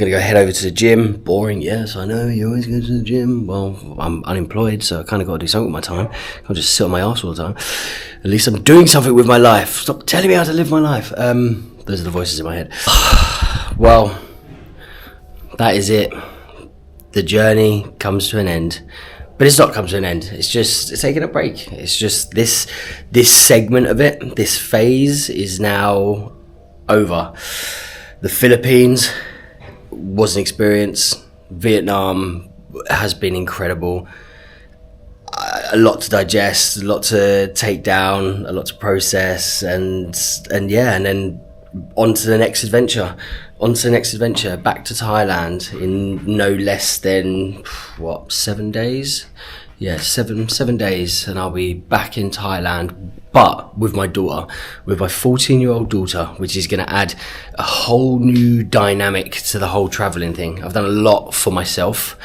Gonna go head over to the gym. Boring, yes, I know, you always go to the gym. Well, I'm unemployed, so I kind of got to do something with my time. I can't just sit on my arse all the time. At least I'm doing something with my life. Stop telling me how to live my life. Those are the voices in my head. Well, that is it. The journey comes to an end. But it's not come to an end. It's taking a break. It's just this segment of it, this phase is now over. The Philippines was an experience. Vietnam has been incredible. A lot to digest, a lot to take down, a lot to process, and then on to the next adventure. Back to Thailand in no less than 7 days? Yeah, seven days, and I'll be back in Thailand, but with my daughter, with my 14-year-old daughter, which is going to add a whole new dynamic to the whole traveling thing. I've done a lot for myself.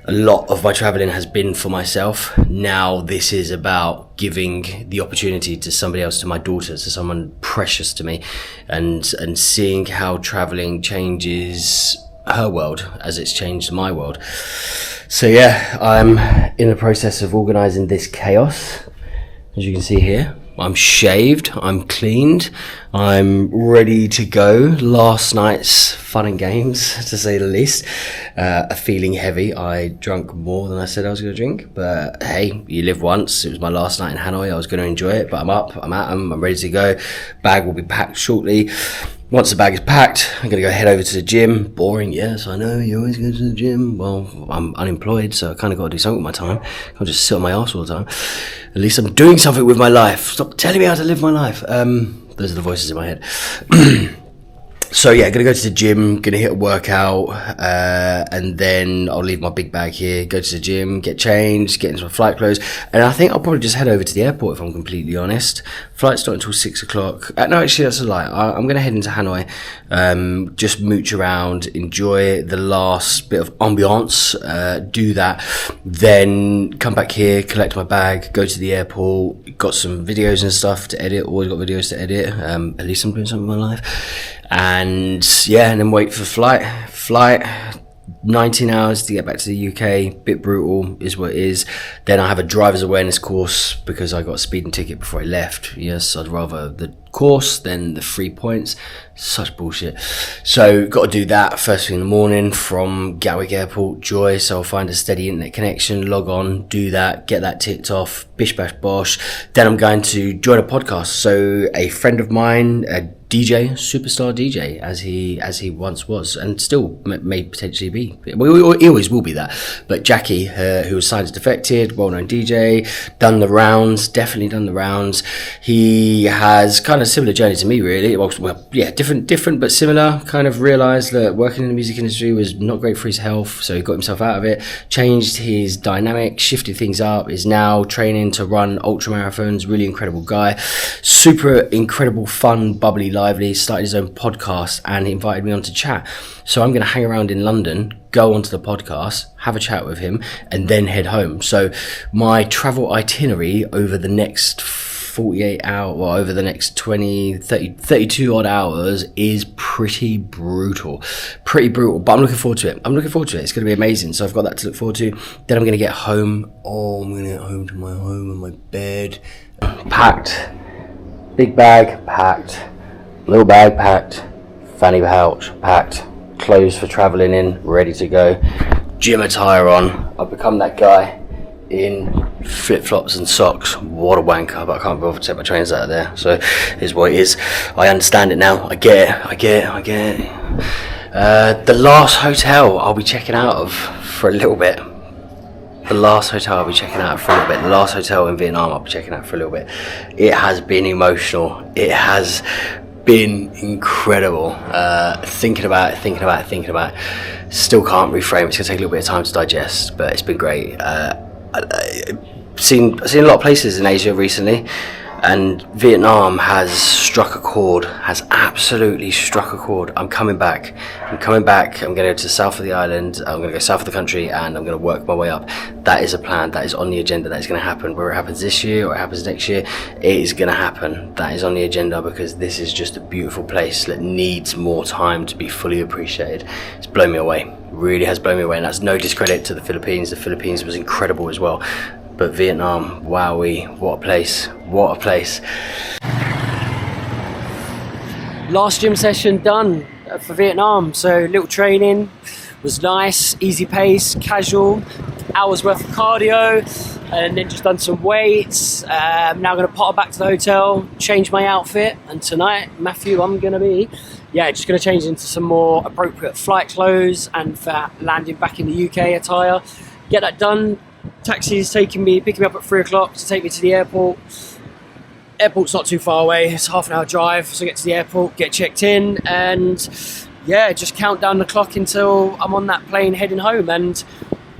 A lot of my traveling has been for myself. Now this is about giving the opportunity to somebody else, to my daughter, to someone precious to me, and seeing how traveling changes her world as it's changed my world. So yeah, I'm in the process of organising this chaos. As you can see here, I'm shaved, I'm cleaned, I'm ready to go. Last night's fun and games, to say the least, feeling heavy. I drank more than I said I was going to drink, but hey, you live once. It was my last night in Hanoi. I was going to enjoy it, but I'm up, I'm at 'em, I'm ready to go. Bag will be packed shortly. Once the bag is packed, I'm going to go head over to the gym. Boring, yes, I know, you always go to the gym. Well, I'm unemployed, so I kind of got to do something with my time. I can't just sit on my arse all the time. At least I'm doing something with my life. Stop telling me how to live my life. Those are the voices in my head. So yeah, gonna go to the gym, gonna hit a workout, and then I'll leave my big bag here, go to the gym, get changed, get into my flight clothes, and I think I'll probably just head over to the airport if I'm completely honest. Flight's not until 6 o'clock. No, actually that's a lie. I'm gonna head into Hanoi, just mooch around, enjoy the last bit of ambiance, do that, then come back here, collect my bag, go to the airport, got some videos and stuff to edit, always got videos to edit, at least I'm doing something with my life. And yeah, and then wait for flight 19 hours to get back to the UK. Bit brutal is what it is. Then I have a driver's awareness course because I got a speeding ticket before I left. Yes, I'd rather the course than the 3 points. Such bullshit. So got to do that first thing in the morning from Gatwick Airport, Joy. So I'll find a steady internet connection, log on, do that, get that ticked off, bish bash bosh. Then I'm going to join a podcast. So a friend of mine, a DJ, superstar DJ, as he once was, and still may potentially be. He always will be that. But Jackie, who was Signed as Defected, well-known DJ, done the rounds, definitely done the rounds. He has kind of similar journey to me, really. Well, yeah, different but similar. Kind of realised that working in the music industry was not great for his health, so he got himself out of it, changed his dynamic, shifted things up, is now training to run ultra marathons. Really incredible guy, super incredible, fun, bubbly, lively. Started his own podcast and he invited me on to chat. So I'm going to hang around in London, go onto the podcast, have a chat with him, and then head home. So my travel itinerary over the next 48 hours, or over the next 32 odd hours is pretty brutal, but I'm looking forward to it. It's going to be amazing. So I've got that to look forward to. Then I'm going to get home. I'm going to get home to my home and my bed. Packed. Big bag packed. Little bag packed. Fanny pouch packed. Clothes for travelling in, ready to go. Gym attire on. I've become that guy in flip-flops and socks. What a wanker, but I can't bother to take my trainers out of there, so here's what it is. I understand it now. I get it. The last hotel I'll be checking out of for a little bit. The last hotel in Vietnam I'll be checking out for a little bit. It has been emotional. It has been incredible. Thinking about it. Still can't reframe. It's going to take a little bit of time to digest, but it's been great. I've seen a lot of places in Asia recently. And Vietnam has struck a chord, has absolutely struck a chord. I'm coming back. I'm going to go to the south of the island, I'm going to go south of the country, and I'm going to work my way up. That is a plan, that is on the agenda, that is going to happen. Whether it happens this year or it happens next year, it is going to happen. That is on the agenda because this is just a beautiful place that needs more time to be fully appreciated. It's blown me away, it really has blown me away, and that's no discredit to the Philippines. The Philippines was incredible as well. But Vietnam, wowee, what a place, what a place. Last gym session done for Vietnam, so little training, was nice, easy pace, casual, hours worth of cardio, and then just done some weights. Now going to potter back to the hotel, change my outfit, and tonight, Matthew, I'm going to be, just going to change into some more appropriate flight clothes and for landing back in the UK attire. Get that done. Taxi is picking me up at 3 o'clock to take me to the airport. Airport's not too far away, it's half an hour drive, so I get to the airport, get checked in, and just count down the clock until I'm on that plane heading home. And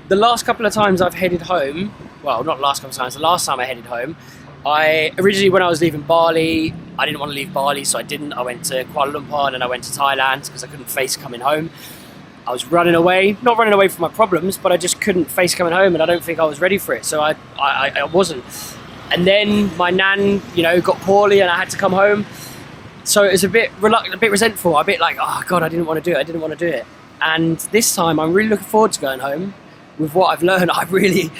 the last couple of times I've headed home, well, not the last couple of times, the last time I headed home, originally when I was leaving Bali, I didn't want to leave Bali, so I didn't. I went to Kuala Lumpur and then I went to Thailand because I couldn't face coming home. I was running away, not running away from my problems, but I just couldn't face coming home, and I don't think I was ready for it, so I wasn't. And then my nan, got poorly and I had to come home. So it was a bit reluctant, a bit resentful, a bit like, oh God, I didn't want to do it. And this time I'm really looking forward to going home. With what I've learned, I've really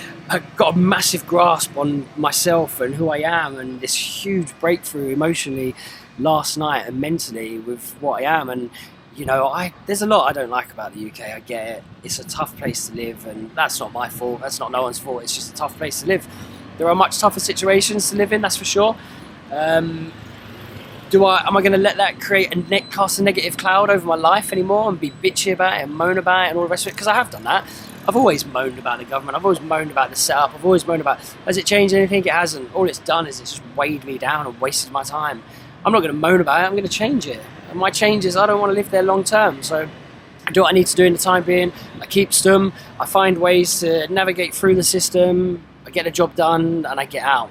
got a massive grasp on myself and who I am, and this huge breakthrough emotionally last night and mentally with what I am. And there's a lot I don't like about the UK, I get it. It's a tough place to live, and that's not my fault, that's not no one's fault, it's just a tough place to live. There are much tougher situations to live in, that's for sure. Am I going to let that cast a negative cloud over my life anymore and be bitchy about it and moan about it and all the rest of it? Because I have done that. I've always moaned about the government, I've always moaned about the setup, I've always moaned about, has it changed anything? It hasn't. All it's done is it's just weighed me down and wasted my time. I'm not going to moan about it, I'm going to change it. And my change is I don't want to live there long term, so I do what I need to do in the time being. I keep stum, I find ways to navigate through the system, I get the job done, and I get out.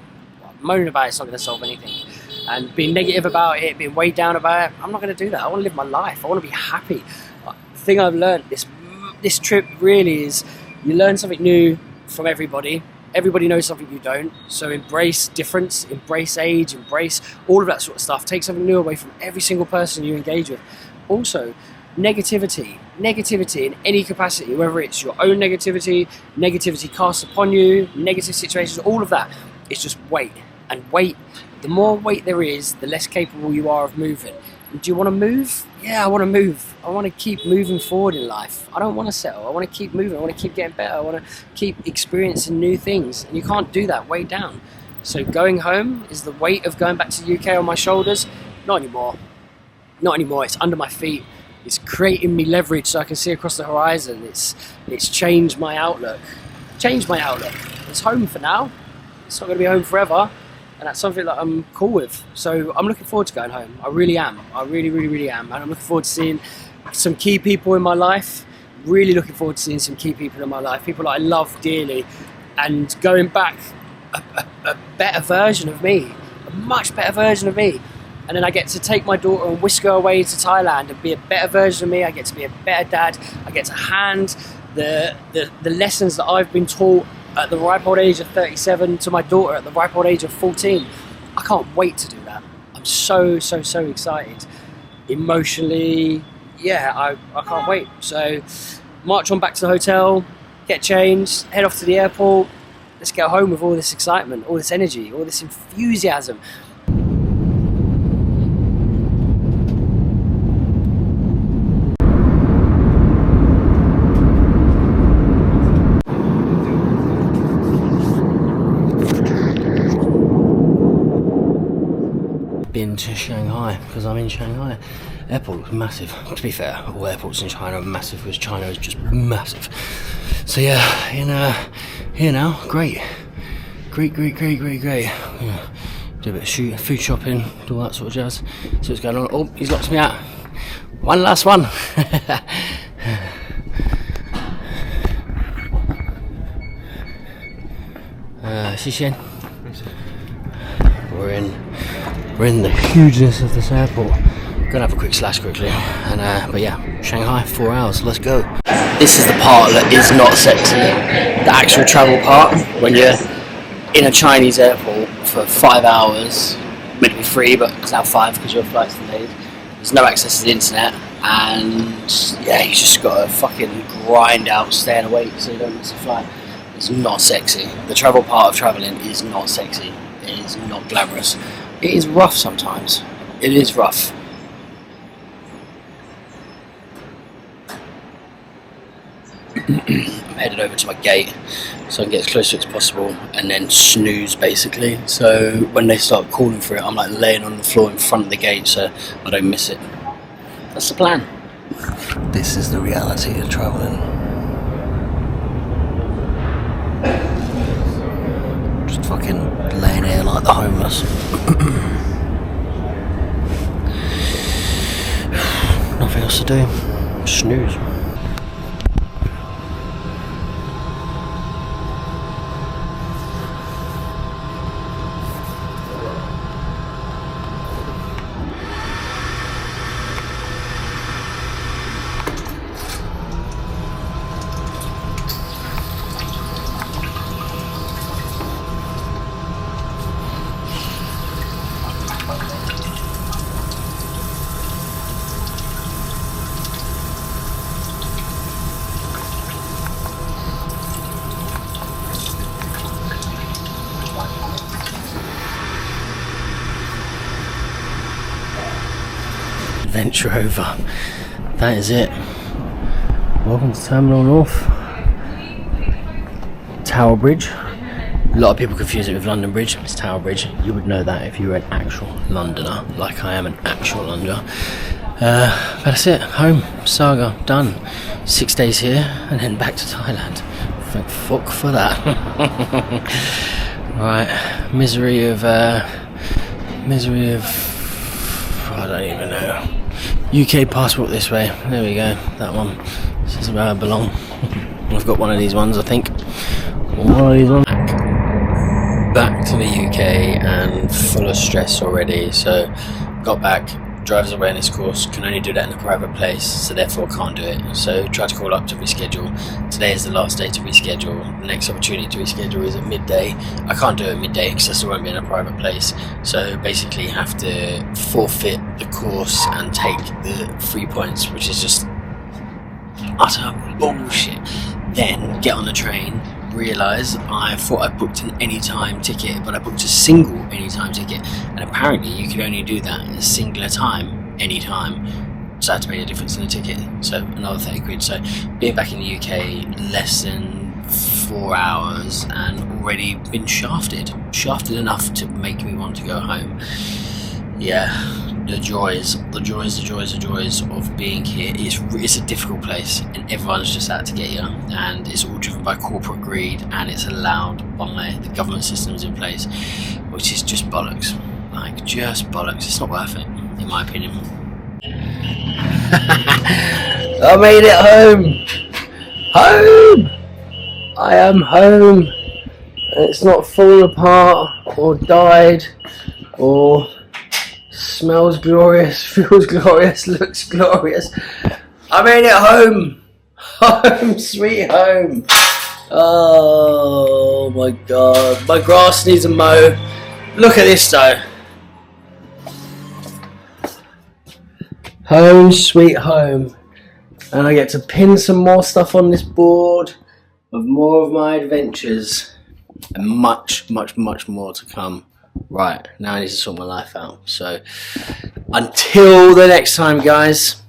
Moaning about it's not going to solve anything. And being negative about it, being weighed down about it, I'm not going to do that. I want to live my life, I want to be happy. The thing I've learned this trip really is you learn something new from everybody. Everybody knows something you don't, so embrace difference, embrace age, embrace all of that sort of stuff. Take something new away from every single person you engage with. Also, negativity in any capacity, whether it's your own negativity cast upon you, negative situations, all of that, it's just weight. And weight, the more weight there is, the less capable you are of moving. And do you want to move? Yeah, I want to move. I want to keep moving forward in life. I don't want to settle. I want to keep moving. I want to keep getting better. I want to keep experiencing new things. And you can't do that weighed down. So going home, is the weight of going back to the UK on my shoulders? Not anymore. Not anymore. It's under my feet. It's creating me leverage so I can see across the horizon. It's changed my outlook. It's home for now. It's not going to be home forever. And that's something that I'm cool with. So I'm looking forward to going home. I really am. I really, really, really am. And I'm looking forward to seeing some key people in my life. Really looking forward to seeing some key people in my life. People that I love dearly. And going back a better version of me. A much better version of me. And then I get to take my daughter and whisk her away to Thailand and be a better version of me. I get to be a better dad. I get to hand the lessons that I've been taught at the ripe old age of 37 to my daughter at the ripe old age of 14. I can't wait to do that. I'm so excited. Emotionally, I can't wait. So march on back to the hotel, get changed, head off to the airport. Let's get home with all this excitement, all this energy, all this enthusiasm. Been to Shanghai because I'm in Shanghai. Airport was massive. To be fair, all airports in China are massive because China is just massive. So here now, great. Yeah. Do a bit of food shopping, do all that sort of jazz. See what's going on. Oh, he's locked me out. One last one. Xixien. We're in We're in the hugeness of this airport. Gonna have a quick slash quickly, and but yeah, Shanghai, 4 hours. Let's go. This is the part that is not sexy. The actual travel part, when you're in a Chinese airport for 5 hours, meant to be free, but it's now 5 because your flight's delayed. There's no access to the internet, and yeah, you just gotta fucking grind out staying awake so you don't miss a flight. It's not sexy. The travel part of travelling is not sexy. It is not glamorous. It is rough sometimes. It is rough. I'm headed over to my gate so I can get as close to it as possible and then snooze basically, so when they start calling for it I'm like laying on the floor in front of the gate so I don't miss it. That's the plan. This is the reality of travelling. Just fucking laying here like the homeless. Nothing else to do. Snooze. Adventure over. That is it. Welcome to Terminal North. Tower Bridge. A lot of people confuse it with London Bridge. It's Tower Bridge. You would know that if you were an actual Londoner, like I am an actual Londoner. But that's it. Home. Saga. Done. 6 days here and then back to Thailand. Thank fuck for that. Right. Misery of I don't even know. UK passport this way. There we go. That one. This is where I belong. I've got one of these ones, I think. One of these ones. Back to the UK and full of stress already. So got back. Driver's awareness course. Can only do that in a private place, so therefore can't do it. So tried to call up to reschedule. Today is the last day to reschedule. The next opportunity to reschedule is at midday. I can't do it at midday because I still won't be in a private place. So basically have to forfeit the course and take the 3 points, which is just utter bullshit. Then get on the train, realise I thought I booked an anytime ticket, but I booked a single anytime ticket, and apparently you can only do that in a singular time, anytime. So I had to pay the difference in the ticket, so another 30 quid. So being back in the UK less than 4 hours and already been shafted enough to make me want to go home. Yeah. The joys of being here. It's a difficult place and everyone's just out to get you, and it's all driven by corporate greed, and it's allowed by the government systems in place, which is just bollocks. Like, just bollocks. It's not worth it, in my opinion. I made it home! Home! I am home! It's not fallen apart or died or smells glorious, feels glorious, looks glorious. I made it home! Home, sweet home! Oh my god, my grass needs a mow. Look at this though. Home, sweet home. And I get to pin some more stuff on this board of more of my adventures. And much more to come. Right, now I need to sort my life out. So, until the next time, guys.